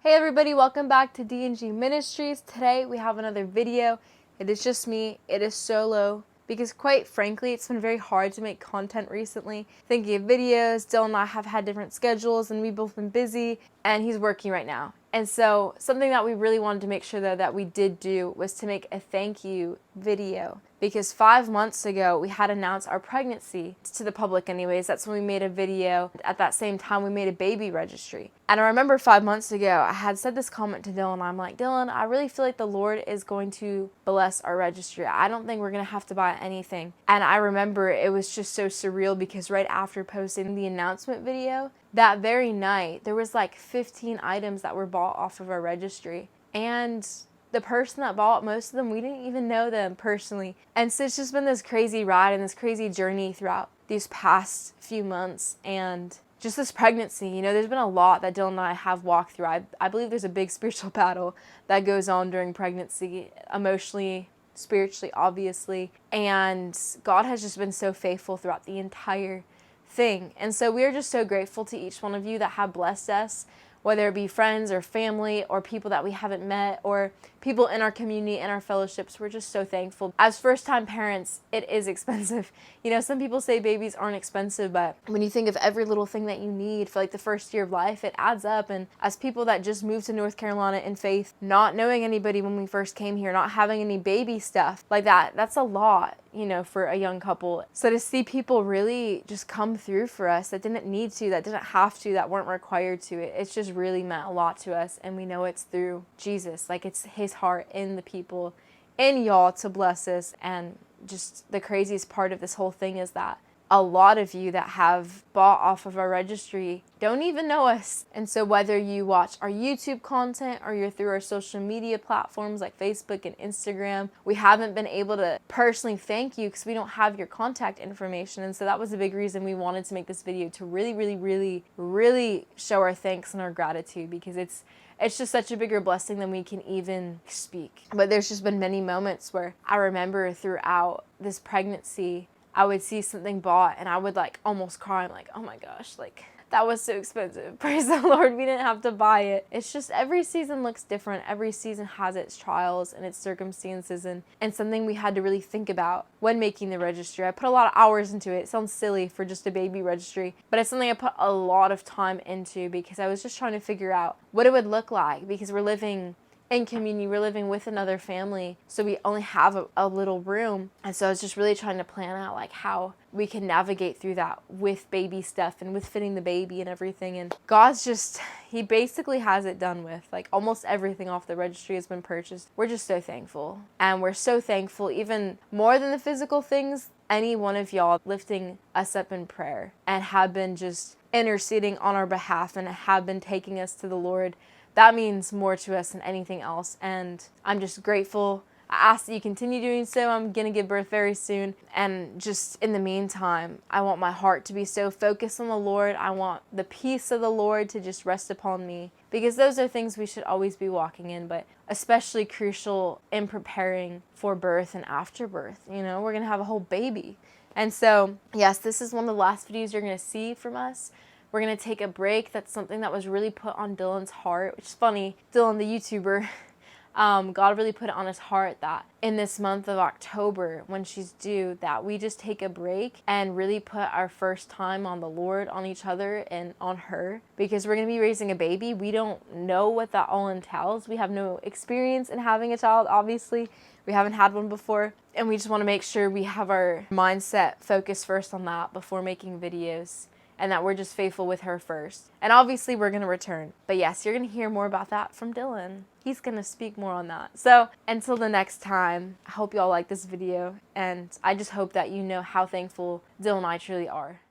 Hey everybody, welcome back to D&G Ministries. Today we have another video. It is just me. It is solo because quite frankly, it's been very hard to make content recently. Thinking of videos, Dylan and I have had different schedules and we've both been busy and he's working right now. And so something that we really wanted to make sure though that we did do was to make a thank you video. Because 5 months ago, we had announced our pregnancy to the public anyways. That's when we made a video. At that same time, we made a baby registry. And I remember 5 months ago, I had said this comment to Dylan. I'm like, Dylan, I really feel like the Lord is going to bless our registry. I don't think we're going to have to buy anything. And I remember it was just so surreal because right after posting the announcement video, that very night, there was like 15 items that were bought off of our registry. And the person that bought most of them, we didn't even know them personally. And so it's just been this crazy ride and this crazy journey throughout these past few months and just this pregnancy. You know, there's been a lot that Dylan and I have walked through. I believe there's a big spiritual battle that goes on during pregnancy, emotionally, spiritually, obviously. And God has just been so faithful throughout the entire thing. And so we are just so grateful to each one of you that have blessed us, whether it be friends or family or people that we haven't met or people in our community and our fellowships. We're just so thankful. As first-time parents, it is expensive. You know, some people say babies aren't expensive, but when you think of every little thing that you need for like the first year of life, it adds up. And as people that just moved to North Carolina in faith, not knowing anybody when we first came here, not having any baby stuff like that, that's a lot, you know, for a young couple. So to see people really just come through for us that didn't need to, that didn't have to, that weren't required to, it's just really meant a lot to us. And we know it's through Jesus. Like it's his heart in the people, in y'all to bless us. And just the craziest part of this whole thing is that a lot of you that have bought off of our registry don't even know us. And so whether you watch our YouTube content or you're through our social media platforms like Facebook and Instagram, we haven't been able to personally thank you because we don't have your contact information. And so that was a big reason we wanted to make this video, to really show our thanks and our gratitude, because it's just such a bigger blessing than we can even speak. But there's just been many moments where I remember throughout this pregnancy, I would see something bought and I would like almost cry. I'm like, oh my gosh, like that was so expensive. Praise the Lord, we didn't have to buy it. It's just every season looks different. Every season has its trials and its circumstances and something we had to really think about when making the registry. I put a lot of hours into it. It sounds silly for just a baby registry, but it's something I put a lot of time into because I was just trying to figure out what it would look like, because we're living in community, we're living with another family, so we only have a little room. And so I was just really trying to plan out like how we can navigate through that with baby stuff and with fitting the baby and everything. And God's just, he basically has it done with. Like almost everything off the registry has been purchased. We're just so thankful. And we're so thankful, even more than the physical things, any one of y'all lifting us up in prayer and have been just interceding on our behalf and have been taking us to the Lord. That means more to us than anything else, and I'm just grateful. I ask that you continue doing so. I'm going to give birth very soon, and just in the meantime, I want my heart to be so focused on the Lord. I want the peace of the Lord to just rest upon me, because those are things we should always be walking in, but especially crucial in preparing for birth and after birth. You know, we're going to have a whole baby. And so, yes, this is one of the last videos you're going to see from us. We're going to take a break. That's something that was really put on Dylan's heart, which is funny. Dylan, the YouTuber, God really put it on his heart that in this month of October, when she's due, that we just take a break and really put our first time on the Lord, on each other, and on her. Because we're going to be raising a baby. We don't know what that all entails. We have no experience in having a child, obviously. We haven't had one before. And we just want to make sure we have our mindset focused first on that before making videos, and that we're just faithful with her first. And obviously we're going to return. But yes, you're going to hear more about that from Dylan. He's going to speak more on that. So until the next time, I hope you all like this video. And I just hope that you know how thankful Dylan and I truly are.